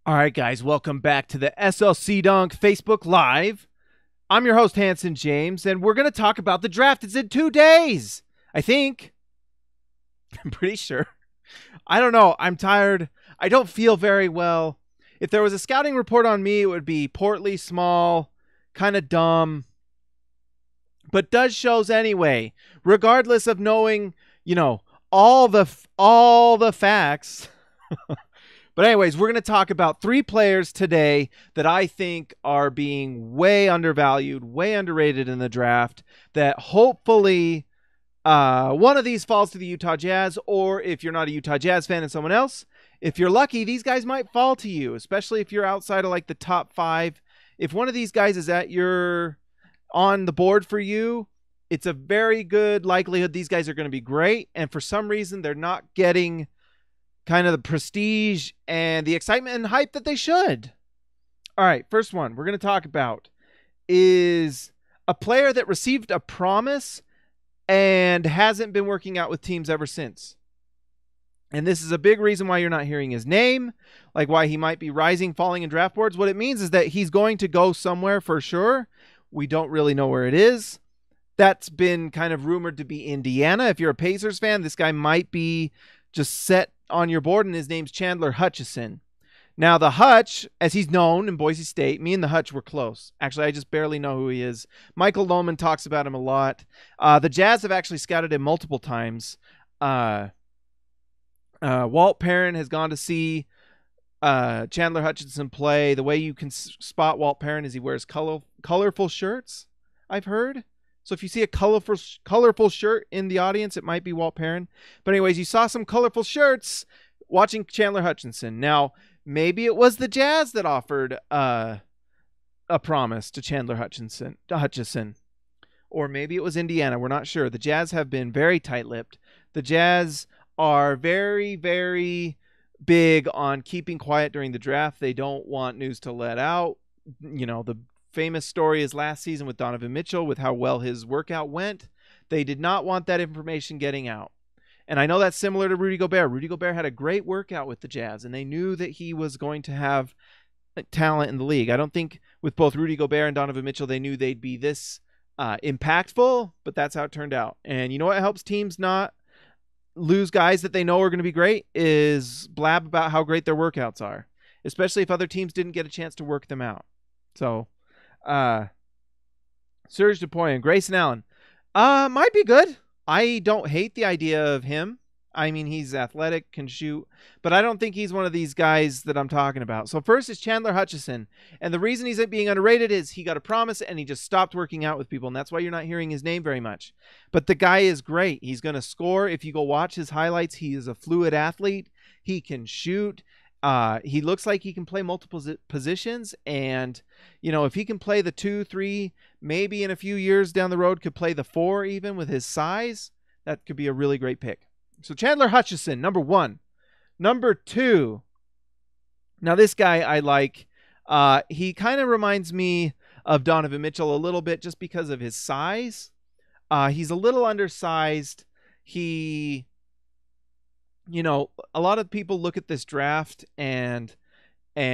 All right, guys, welcome back to the SLC Dunk Facebook Live. I'm your host, Hanson James, and we're going to talk about the draft. It's in 2 days, I think. I'm pretty sure. I don't know. I'm tired. I don't feel very well. If there was a scouting report on me, it would be portly, small, kind of dumb, but does shows anyway, regardless of knowing, all the facts. But anyways, we're going to talk about 3 players today that I think are being way undervalued, way underrated in the draft, that hopefully one of these falls to the Utah Jazz, or if you're not a Utah Jazz fan and someone else, if you're lucky, these guys might fall to you, especially if you're outside of like the top 5. If one of these guys is on the board for you, it's a very good likelihood these guys are going to be great. And for some reason, they're not getting kind of the prestige and the excitement and hype that they should. All right, first one we're going to talk about is a player that received a promise and hasn't been working out with teams ever since. And this is a big reason why you're not hearing his name, like why he might be rising, falling in draft boards. What it means is that he's going to go somewhere for sure. We don't really know where it is. That's been kind of rumored to be Indiana. If you're a Pacers fan, this guy might be just set on your board, and his name's Chandler Hutchison. Now, the Hutch, as he's known in Boise State, me and the Hutch were close. Actually, I just barely know who he is. Michael Lohman talks about him a lot. The Jazz have actually scouted him multiple times. Walt Perrin has gone to see Chandler Hutchinson play. The way you can spot Walt Perrin is he wears colorful shirts, I've heard. So if you see a colorful shirt in the audience, it might be Walt Perrin. But anyways, you saw some colorful shirts watching Chandler Hutchinson. Now, maybe it was the Jazz that offered a promise to Chandler Hutchison. Or maybe it was Indiana. We're not sure. The Jazz have been very tight-lipped. The Jazz are very, very big on keeping quiet during the draft. They don't want news to let out. The famous story is last season with Donovan Mitchell, with how well his workout went. They did not want that information getting out. And I know that's similar to Rudy Gobert. Rudy Gobert had a great workout with the Jazz, and they knew that he was going to have talent in the league. I don't think with both Rudy Gobert and Donovan Mitchell, they knew they'd be this impactful, but that's how it turned out. And you know what helps teams not lose guys that they know are going to be great is blab about how great their workouts are, especially if other teams didn't get a chance to work them out. So, Serge Dupont and Grayson Allen might be good. I don't hate the idea of him. I mean, he's athletic, can shoot, but I don't think he's one of these guys that I'm talking about. So first is Chandler Hutchison, and the reason he's being underrated is he got a promise and he just stopped working out with people, and that's why you're not hearing his name very much. But the guy is great. He's going to score. If you go watch his highlights, he is a fluid athlete. He can shoot. He looks like he can play multiple positions, and if he can play the 2, 3, maybe in a few years down the road could play the 4 even with his size, that could be a really great pick. So Chandler Hutchison, number 1. Number 2. Now this guy I like. He kind of reminds me of Donovan Mitchell a little bit just because of his size. He's a little undersized. A lot of people look at this draft and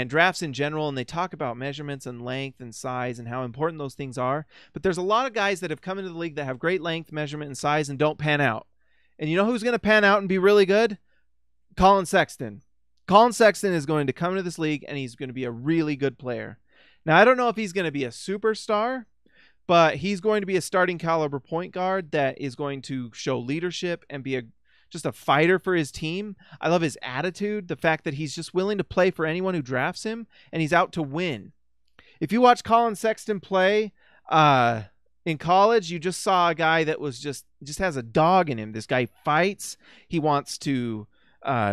drafts in general, and they talk about measurements and length and size and how important those things are. But there's a lot of guys that have come into the league that have great length, measurement, and size and don't pan out. And you know who's going to pan out and be really good? Collin Sexton. Collin Sexton is going to come into this league, and he's going to be a really good player. Now, I don't know if he's going to be a superstar, but he's going to be a starting caliber point guard that is going to show leadership and be just a fighter for his team. I love his attitude, the fact that he's just willing to play for anyone who drafts him, and he's out to win. If you watch Collin Sexton play in college, you just saw a guy that was just has a dog in him. This guy fights. He wants to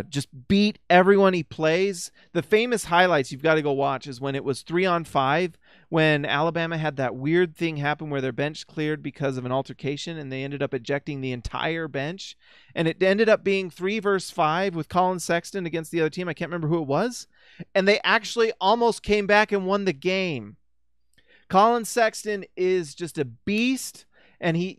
just beat everyone he plays. The famous highlights you've got to go watch is when it was 3-on-5, when Alabama had that weird thing happen where their bench cleared because of an altercation, and they ended up ejecting the entire bench. And it ended up being 3 versus 5 with Collin Sexton against the other team. I can't remember who it was. And they actually almost came back and won the game. Collin Sexton is just a beast. And he,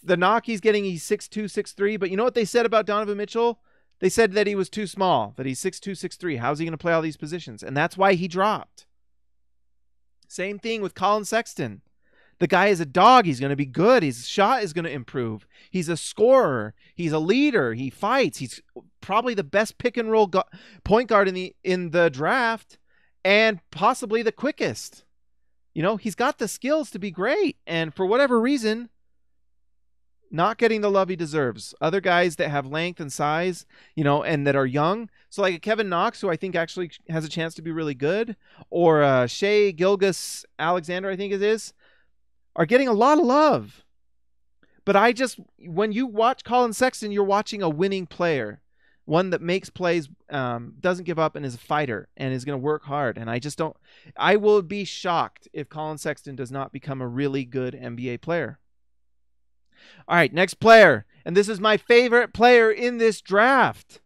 the knock he's getting, he's 6'2", 6'3". But you know what they said about Donovan Mitchell? They said that he was too small, that he's 6'2", 6'3". How's he going to play all these positions? And that's why he dropped. Same thing with Collin Sexton. The guy is a dog. He's going to be good. His shot is going to improve. He's a scorer. He's a leader. He fights. He's probably the best pick and roll point guard in the draft, and possibly the quickest. You know, he's got the skills to be great. And for whatever reason, not getting the love he deserves. Other guys that have length and size, you know, and that are young. So like a Kevin Knox, who I think actually has a chance to be really good, or Shea Gilgeous-Alexander, I think it is, are getting a lot of love. But when you watch Collin Sexton, you're watching a winning player. One that makes plays, doesn't give up, and is a fighter, and is going to work hard. And I will be shocked if Collin Sexton does not become a really good NBA player. All right, next player. And this is my favorite player in this draft.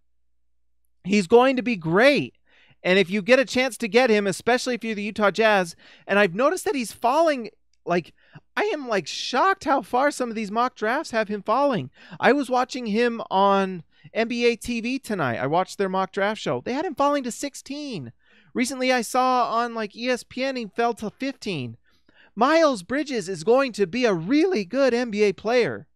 He's going to be great. And if you get a chance to get him, especially if you're the Utah Jazz, and I've noticed that he's falling, like, I am like shocked how far some of these mock drafts have him falling. I was watching him on NBA TV tonight. I watched their mock draft show. They had him falling to 16. Recently, I saw on like ESPN, he fell to 15. Myles Bridges is going to be a really good NBA player.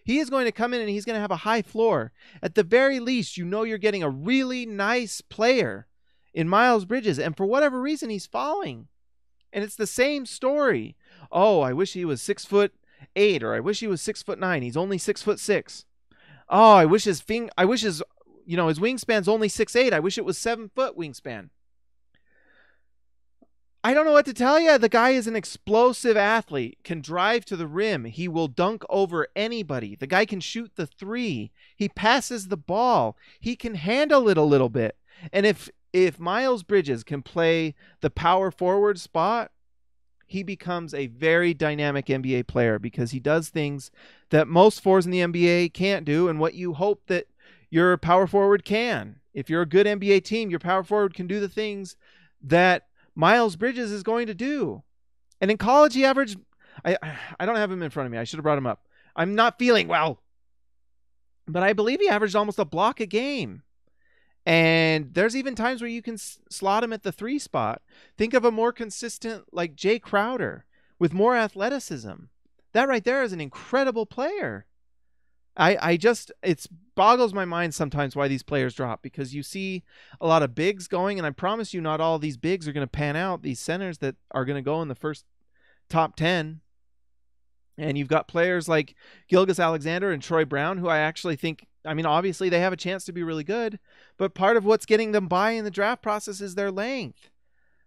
He is going to come in and he's going to have a high floor. At the very least, you know you're getting a really nice player in Myles Bridges. And for whatever reason, he's falling. And it's the same story. Oh, I wish he was 6'8", or I wish he was 6'9". He's only 6'6". Oh, I wish his wingspan's only 6'8". I wish it was 7-foot wingspan. I don't know what to tell you. The guy is an explosive athlete, can drive to the rim. He will dunk over anybody. The guy can shoot the three. He passes the ball. He can handle it a little bit. And if Myles Bridges can play the power forward spot, he becomes a very dynamic NBA player, because he does things that most fours in the NBA can't do, and what you hope that your power forward can. If you're a good NBA team, your power forward can do the things that Myles Bridges is going to do. And in college, he averaged, I don't have him in front of me. I should have brought him up. I'm not feeling well, but I believe he averaged almost a block a game. And there's even times where you can slot him at the 3 spot. Think of a more consistent, like Jay Crowder, with more athleticism. That right there is an incredible player. It boggles my mind sometimes why these players drop, because you see a lot of bigs going, and I promise you not all these bigs are going to pan out, these centers that are going to go in the first top 10. And you've got players like Gilgeous-Alexander and Troy Brown, who I actually think, I mean, obviously they have a chance to be really good, but part of what's getting them by in the draft process is their length.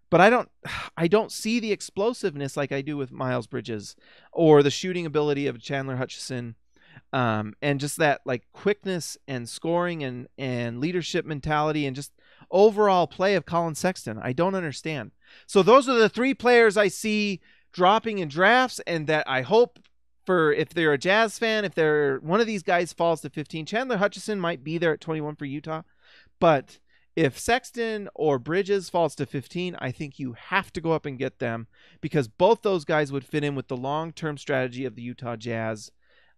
But I don't see the explosiveness like I do with Myles Bridges, or the shooting ability of Chandler Hutchison, and just that like quickness and scoring and leadership mentality and just overall play of Collin Sexton. I don't understand. So those are the 3 players I see dropping in drafts, and that I hope, for if they're a Jazz fan, if they're one of these guys falls to 15, Chandler Hutchison might be there at 21 for Utah. But if Sexton or Bridges falls to 15, I think you have to go up and get them, because both those guys would fit in with the long-term strategy of the Utah Jazz,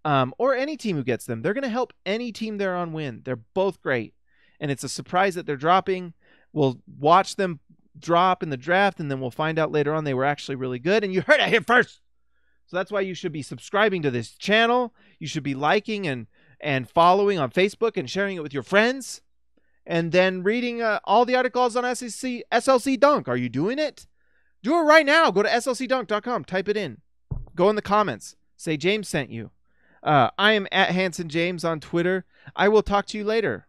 or any team who gets them. They're going to help any team they're on win. They're both great. And it's a surprise that they're dropping. We'll watch them drop in the draft, and then we'll find out later on they were actually really good. And you heard it here first. So that's why you should be subscribing to this channel. You should be liking and following on Facebook and sharing it with your friends. And then reading all the articles on SLC Dunk. Are you doing it? Do it right now. Go to slcdunk.com. Type it in. Go in the comments. Say James sent you. I am at Hanson James on Twitter. I will talk to you later.